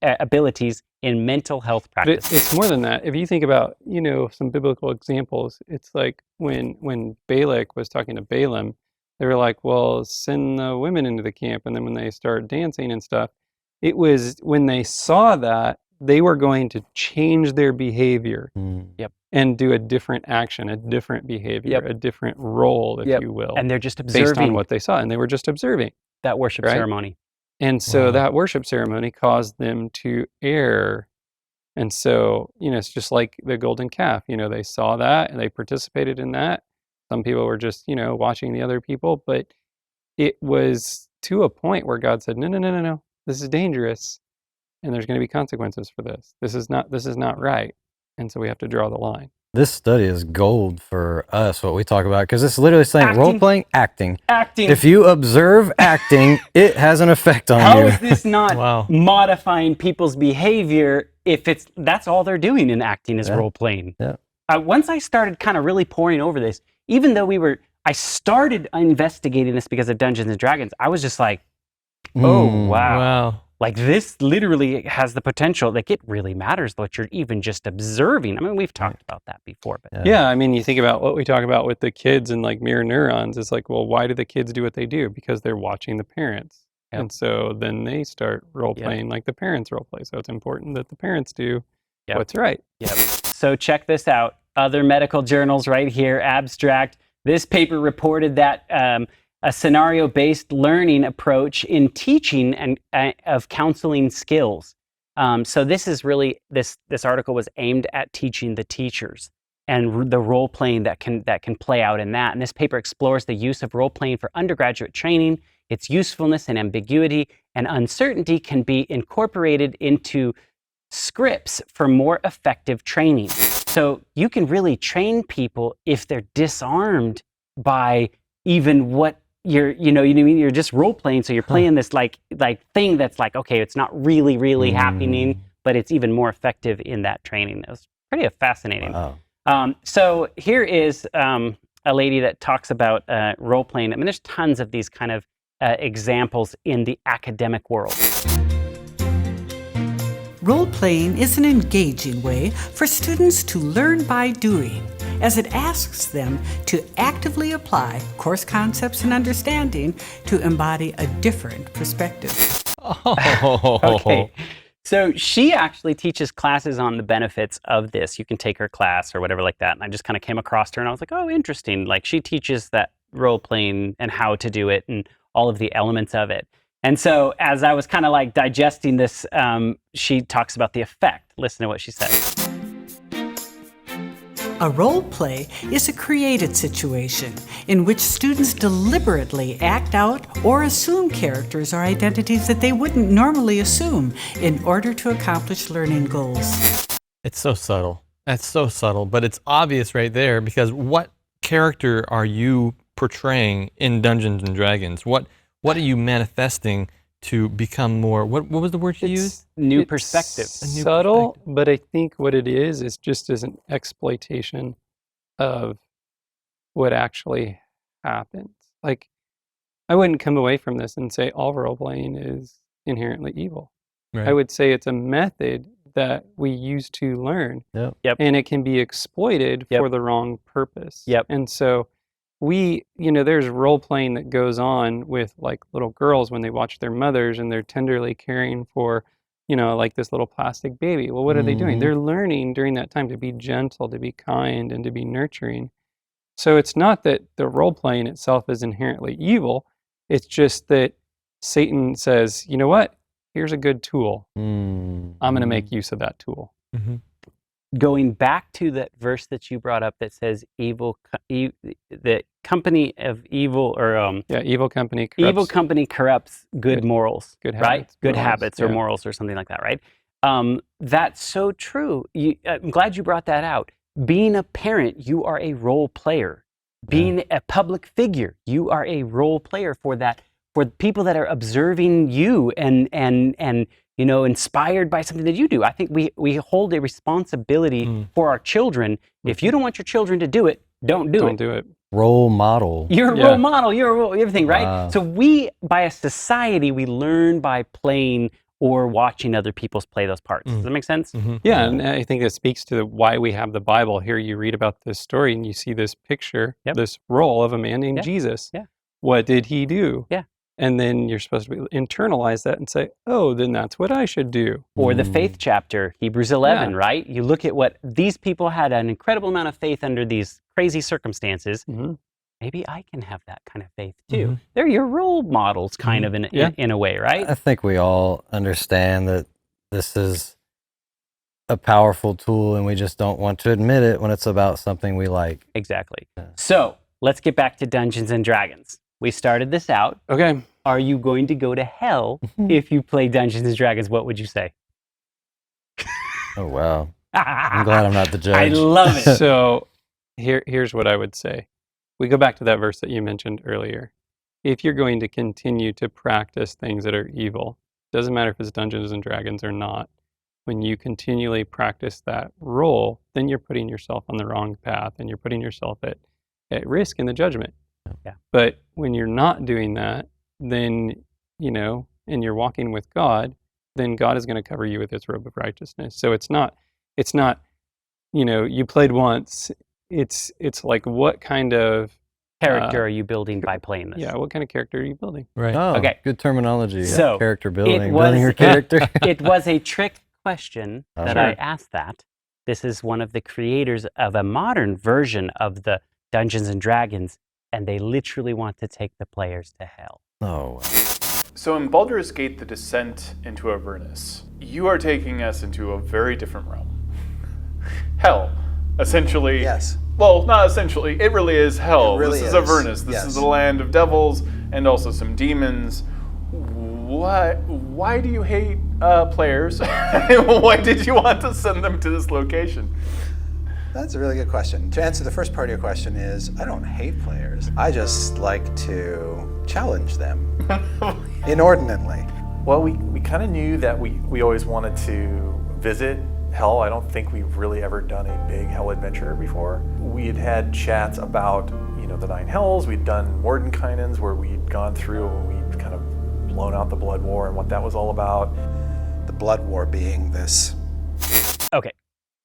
abilities in mental health But practices. it's more than that. If you think about, some biblical examples, it's like when Balak was talking to Balaam, they were like, well, send the women into the camp. And then when they start dancing and stuff, it was when they saw that, they were going to change their behavior and do a different action, a different behavior, a different role, if you will. And they're just observing. Based on what they saw. And they were just observing. That worship ceremony. And so that worship ceremony caused them to err. And so, it's just like the golden calf. They saw that and they participated in that. Some people were just, watching the other people. But it was to a point where God said, no. This is dangerous. And there's going to be consequences for this. This is not right. And so we have to draw the line. This study is gold for us, what we talk about, because it's literally saying role-playing, acting. Acting. If you observe acting, it has an effect on you. How is this not modifying people's behavior if that's all they're doing in acting is role-playing? Yeah. Once I started kind of really poring over this, even though I started investigating this because of Dungeons and Dragons, I was just like, oh, wow. Like, this literally has the potential, like, it really matters what you're even just observing. I mean, we've talked about that before. But Yeah, I mean, you think about what we talk about with the kids and, like, mirror neurons. It's like, well, why do the kids do what they do? Because they're watching the parents. Yep. And so then they start role-playing like the parents role-play. So it's important that the parents do what's right. Yep. So check this out. Other medical journals right here, abstract. This paper reported that a scenario-based learning approach in teaching and of counseling skills. So this is really this article was aimed at teaching the teachers and the role playing that can play out in that. And this paper explores the use of role playing for undergraduate training, its usefulness and ambiguity and uncertainty can be incorporated into scripts for more effective training. So you can really train people if they're disarmed by even what you're just role playing. So you're playing this like thing that's like, okay, it's not really happening, but it's even more effective in that training. It was pretty fascinating. Wow. So here is a lady that talks about role playing. I mean, there's tons of these kind of examples in the academic world. Role-playing is an engaging way for students to learn by doing, as it asks them to actively apply course concepts and understanding to embody a different perspective. Okay. So she actually teaches classes on the benefits of this. You can take her class or whatever like that. And I just kind of came across her and I was like, oh, interesting. Like, she teaches that role-playing and how to do it and all of the elements of it. And so as I was kind of like digesting this, she talks about the effect. Listen to what she says. A role play is a created situation in which students deliberately act out or assume characters or identities that they wouldn't normally assume in order to accomplish learning goals. It's so subtle. That's so subtle, but it's obvious right there, because what character are you portraying in Dungeons and Dragons? What are you manifesting to become more, what was the word you used? New perspective. Subtle, but I think what it is just as an exploitation of what actually happens. Like, I wouldn't come away from this and say all role playing is inherently evil. Right. I would say it's a method that we use to learn. Yep. And it can be exploited for the wrong purpose. Yep. And so there's role playing that goes on with like little girls when they watch their mothers and they're tenderly caring for, like this little plastic baby. Well, what are they doing? They're learning during that time to be gentle, to be kind, and to be nurturing. So it's not that the role playing itself is inherently evil. It's just that Satan says, you know what? Here's a good tool. I'm going to make use of that tool. Mm-hmm. Going back to that verse that you brought up that says the company of evil, or evil company corrupts good morals, good right? habits, Good morals, habits or morals or something like that, right? That's so true. I'm glad you brought that out. Being a parent, you are a role player. Being a public figure, you are a role player for that. For people that are observing you and inspired by something that you do. I think we hold a responsibility for our children. If you don't want your children to do it, don't do it. Role model. You're a role model. You're a role, everything, right? Wow. So we, by a society, we learn by playing or watching other people's play those parts. Does that make sense? Mm-hmm. Yeah, and I think that speaks to why we have the Bible. Here you read about this story and you see this picture, this role of a man named Jesus. Yeah. What did he do? Yeah. And then you're supposed to internalize that and say, oh, then that's what I should do. Or the faith chapter, Hebrews 11, right? You look at what these people had an incredible amount of faith under these crazy circumstances. Mm-hmm. Maybe I can have that kind of faith too. They're your role models, kind of in a way, right? I think we all understand that this is a powerful tool, and we just don't want to admit it when it's about something we like. Exactly. So let's get back to Dungeons and Dragons. We started this out. Okay. Are you going to go to hell if you play Dungeons and Dragons? What would you say? Oh, wow. I'm glad I'm not the judge. I love it. So here's what I would say. We go back to that verse that you mentioned earlier. If you're going to continue to practice things that are evil, doesn't matter if it's Dungeons and Dragons or not, when you continually practice that role, then you're putting yourself on the wrong path and you're putting yourself at risk in the judgment. Yeah. But when you're not doing that, then, and you're walking with God, then God is going to cover you with his robe of righteousness. So it's not, you played once. It's like, what kind of character are you building by playing this? Yeah, what kind of character are you building? Right. Oh, okay. Good terminology. So character building, building your character. It was a trick question that Sure. I asked that. This is one of the creators of a modern version of the Dungeons and Dragons, and they literally want to take the players to hell. Oh. So in Baldur's Gate, the descent into Avernus, you are taking us into a very different realm. Hell, essentially. Yes. Well, not essentially. It really is hell. Really this is Avernus. This is the land of devils and also some demons. Why do you hate players? Why did you want to send them to this location? That's a really good question. To answer the first part of your question is, I don't hate players. I just like to challenge them inordinately. Well, we kind of knew that we always wanted to visit hell. I don't think we've really ever done a big hell adventure before. We had had chats about, the 9 hells. We'd done Mordenkainen's where we'd gone through and we'd kind of blown out the Blood War and what that was all about. The Blood War being this. Okay,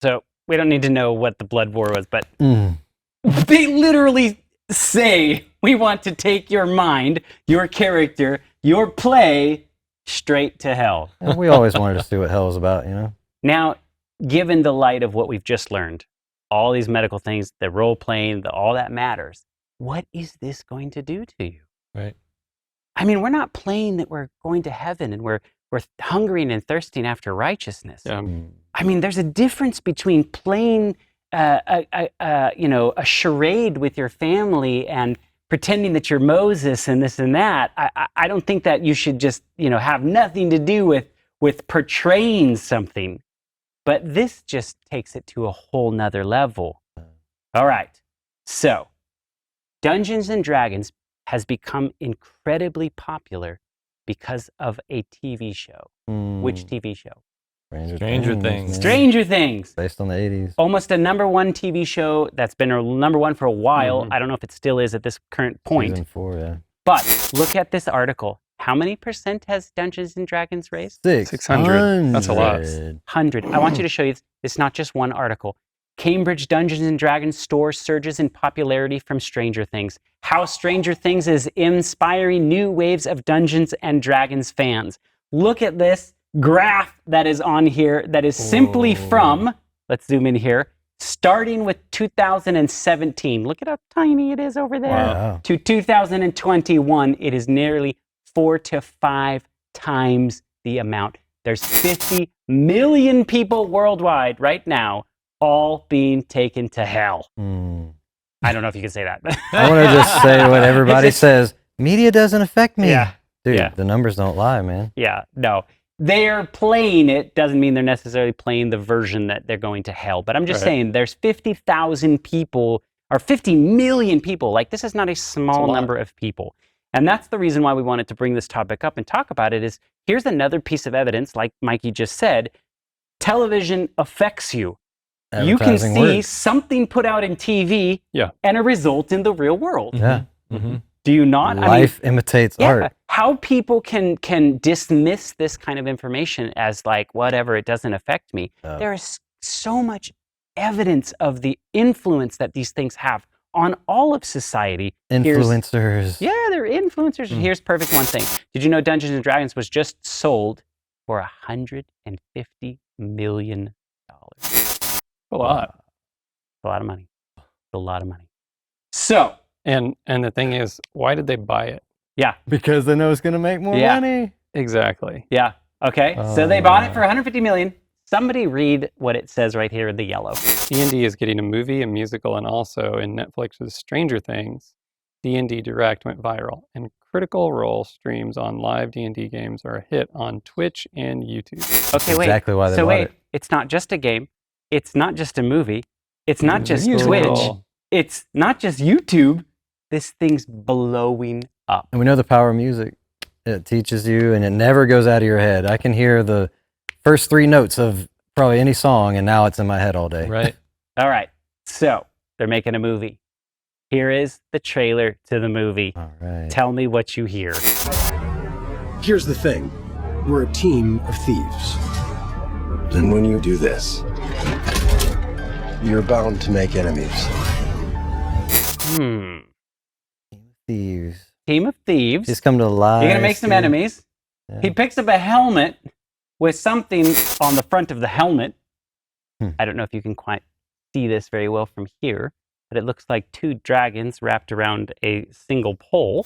so we don't need to know what the Blood War was, but they literally say, we want to take your mind, your character, your play straight to hell. And we always wanted to see what hell was about, Now, given the light of what we've just learned, all these medical things, the role playing, all that matters, what is this going to do to you? Right. I mean, we're not playing that we're going to heaven and we're hungering and thirsting after righteousness. Yeah. I mean, there's a difference between playing a charade with your family and pretending that you're Moses and this and that. I don't think that you should just, have nothing to do with portraying something. But this just takes it to a whole nother level. All right. So, Dungeons and Dragons has become incredibly popular because of a TV show. Which TV show? Stranger Things. Stranger Things. Based on the 80s. Almost a #1 TV show that's been a #1 for a while. I don't know if it still is at this current point. Season 4, yeah. But look at this article. How many % has Dungeons and Dragons raised? 600. That's a lot. 100. I want you to show you, it's not just one article. Cambridge Dungeons and Dragons store surges in popularity from Stranger Things. How Stranger Things is inspiring new waves of Dungeons and Dragons fans. Look at this graph that is on here that is simply from, let's zoom in here, starting with 2017. Look at how tiny it is over there. Wow. To 2021, it is nearly 4 to 5 times the amount. There's 50 million people worldwide right now, all being taken to hell. I don't know if you can say that. I want to just say what everybody says. Media doesn't affect me. Yeah. Dude, Yeah. the numbers don't lie, man. Yeah, no. They're playing it, doesn't mean they're necessarily playing the version that they're going to hell. But I'm just saying, there's 50,000 people, or 50 million people. Like, this is not a small number of people. And that's the reason why we wanted to bring this topic up and talk about it is, here's another piece of evidence, like Mikey just said, television affects you. You can Advertising see works. something put out in TV and a result in the real world. Yeah. Do you not? Life imitates art. How people can dismiss this kind of information as like, whatever, it doesn't affect me. There is so much evidence of the influence that these things have on all of society. Influencers. They're influencers. Here's perfect one thing. Did you know Dungeons and Dragons was just sold for $150 million? A lot. A lot of money. A lot of money. So. And the thing is, why did they buy it? Yeah. Because they know it's going to make more money. Exactly. Yeah. Okay. So they bought it for $150 million. Somebody read what it says right here in the yellow. D&D is getting a movie, a musical, and also in Netflix's Stranger Things, D&D Direct went viral, and Critical Role streams on live D&D games are a hit on Twitch and YouTube. Okay, wait. Exactly why they bought it. It's not just a game. It's not just a movie. It's not just Musical. Twitch. It's not just YouTube. This thing's blowing up. And we know the power of music. It teaches you, and it never goes out of your head. I can hear the first 3 notes of probably any song, and now it's in my head all day. Right. All right. So they're making a movie. Here is the trailer to the movie. All right. Tell me what you hear. Here's the thing. We're a team of thieves. And when you do this, you're bound to make enemies. Thieves. Team of thieves. Just come to life. You're going to make some enemies. Yeah. He picks up a helmet with something on the front of the helmet. I don't know if you can quite see this very well from here, but it looks like 2 dragons wrapped around a single pole.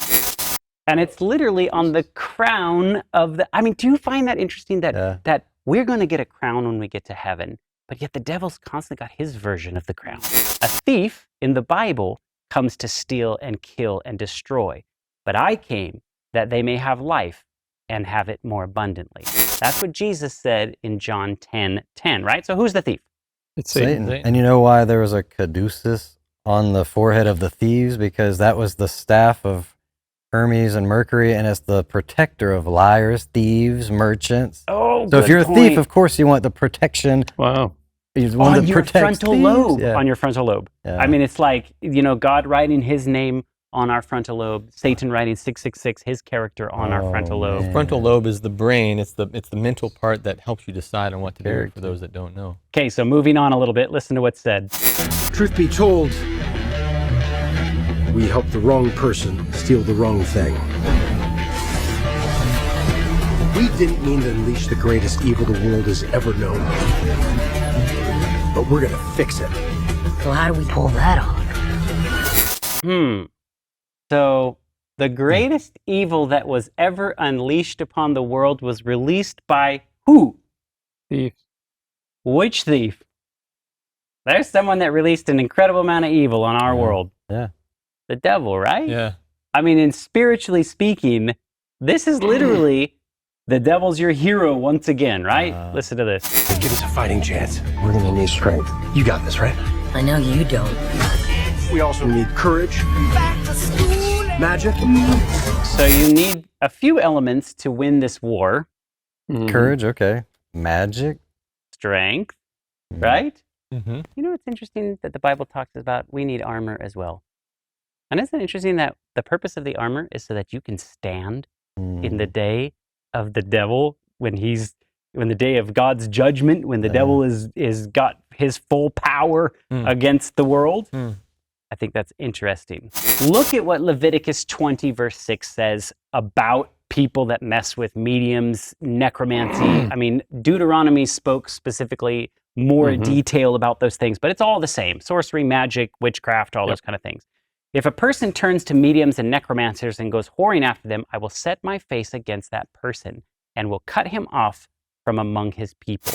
And it's literally on the crown of the... I mean, do you find that interesting that we're going to get a crown when we get to heaven, but yet the devil's constantly got his version of the crown? A thief in the Bible comes to steal and kill and destroy. But I came that they may have life and have it more abundantly. That's what Jesus said in John 10:10, right? So who's the thief? It's Satan. And you know why there was a caduceus on the forehead of the thieves? Because that was the staff of Hermes and Mercury, and it's the protector of liars, thieves, merchants. Oh, so if you're a good thief, point. of course you want the protection. Wow. You want On to your protect frontal thieves. lobe. Yeah. On your frontal lobe. Yeah. I mean, it's like, God writing his name on our frontal lobe, Satan writing 666, his character on our frontal lobe. The frontal lobe is the brain. It's the mental part that helps you decide on what to do, for those that don't know. Okay, so moving on a little bit, listen to what's said. Truth be told, we helped the wrong person steal the wrong thing. We didn't mean to unleash the greatest evil the world has ever known. But we're gonna fix it. So how do we pull that off? So the greatest evil that was ever unleashed upon the world was released by who? Thief. Which thief? There's someone that released an incredible amount of evil on our world. Yeah. The devil, right? Yeah. I mean, in spiritually speaking, this is literally the devil's your hero once again, right? Listen to this. Give us a fighting chance. We're gonna need strength. You got this, right? I know you don't. We also need courage, magic. So you need a few elements to win this war. Courage, okay. Magic. Strength, right? Mm-hmm. You know, it's interesting that the Bible talks about we need armor as well. And isn't it interesting that the purpose of the armor is so that you can stand in the day of the devil when the day of God's judgment, when the devil is got his full power against the world? I think that's interesting. Look at what Leviticus 20 verse 6 says about people that mess with mediums, necromancy. I mean, Deuteronomy spoke specifically more detail about those things, but it's all the same. Sorcery, magic, witchcraft, all those kind of things. If a person turns to mediums and necromancers and goes whoring after them, I will set my face against that person and will cut him off from among his people.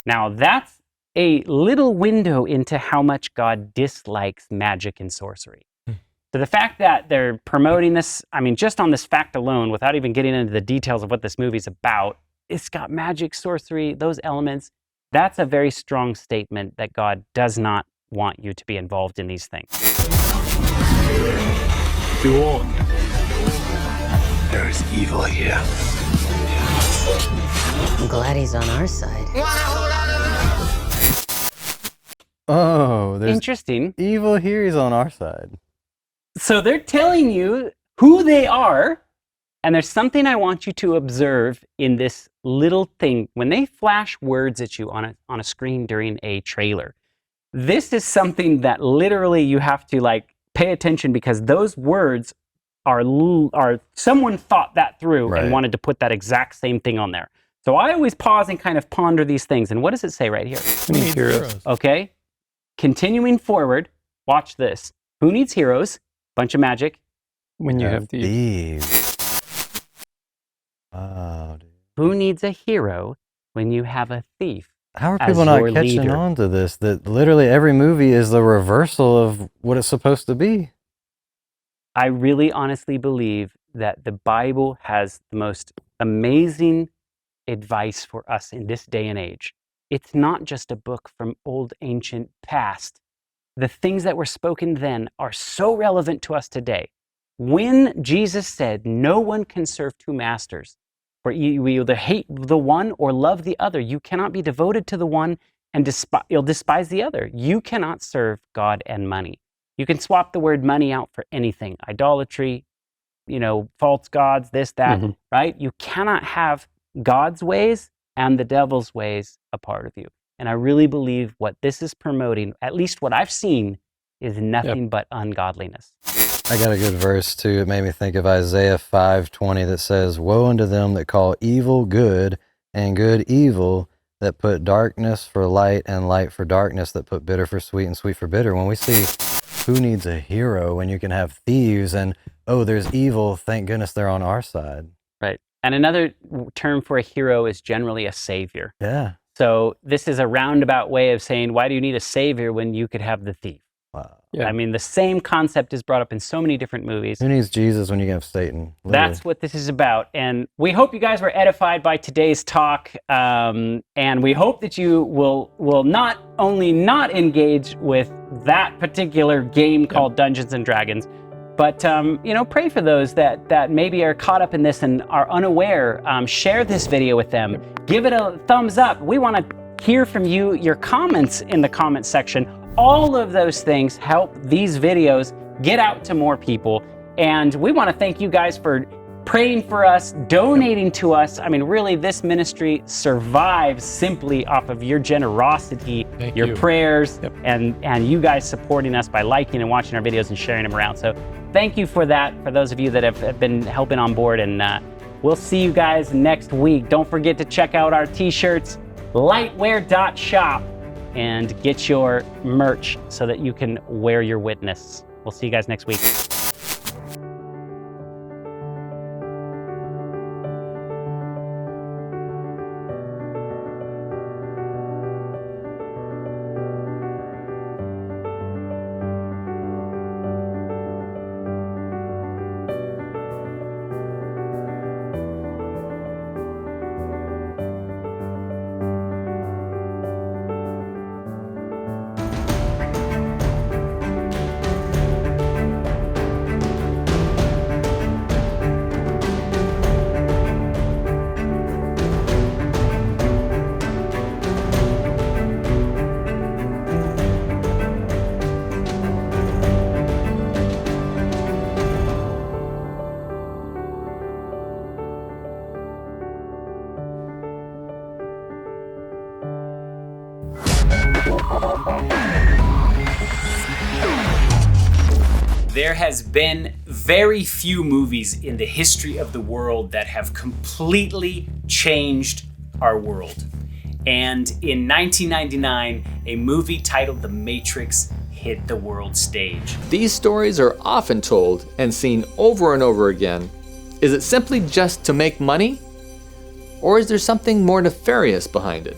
Now, that's a little window into how much God dislikes magic and sorcery. So the fact that they're promoting this, I mean, just on this fact alone, without even getting into the details of what this movie's about, it's got magic, sorcery, those elements. That's a very strong statement that God does not want you to be involved in these things. Be warned. There is evil here. I'm glad he's on our side. Oh, there's interesting. Evil here is on our side. So they're telling you who they are, and there's something I want you to observe in this little thing. When they flash words at you on a screen during a trailer, this is something that literally you have to like pay attention, because those words are someone thought that through and wanted to put that exact same thing on there. So I always pause and kind of ponder these things. And what does it say right here? Who needs heroes? Okay. Continuing forward, watch this. Who needs heroes? Bunch of magic. When you have thieves. Wow, dude. Who needs a hero when you have a thief? How are people not catching on to this? That literally every movie is the reversal of what it's supposed to be. I really honestly believe that the Bible has the most amazing advice for us in this day and age. It's not just a book from old ancient past. The things that were spoken then are so relevant to us today. When Jesus said, no one can serve two masters, for you either hate the one or love the other. You cannot be devoted to the one and you'll despise the other. You cannot serve God and money. You can swap the word money out for anything. Idolatry, false gods, this, that, right? You cannot have God's ways and the devil's ways a part of you. And I really believe what this is promoting, at least what I've seen, is nothing but ungodliness. I got a good verse too. It made me think of Isaiah 5:20 that says, "Woe unto them that call evil good and good evil, that put darkness for light and light for darkness, that put bitter for sweet and sweet for bitter." When we see who needs a hero when you can have thieves and, oh, there's evil, thank goodness they're on our side. Right. And another term for a hero is generally a savior. Yeah. So this is a roundabout way of saying, why do you need a savior when you could have the thief? Wow. Yeah. I mean, the same concept is brought up in so many different movies. Who needs Jesus when you can have Satan? Literally. That's what this is about. And we hope you guys were edified by today's talk. And we hope that you will not only not engage with that particular game called Dungeons and Dragons, but pray for those that maybe are caught up in this and are unaware. Share this video with them. Give it a thumbs up. We want to hear from you, your comments in the comment section. All of those things help these videos get out to more people. And we want to thank you guys for praying for us, donating to us. I mean, really, this ministry survives simply off of your generosity, your prayers, and you guys supporting us by liking and watching our videos and sharing them around. So thank you for that, for those of you that have been helping on board. And we'll see you guys next week. Don't forget to check out our t-shirts, lightwear.shop, and get your merch so that you can wear your witness. We'll see you guys next week. There has been very few movies in the history of the world that have completely changed our world. And in 1999, a movie titled The Matrix hit the world stage. These stories are often told and seen over and over again. Is it simply just to make money? Or is there something more nefarious behind it?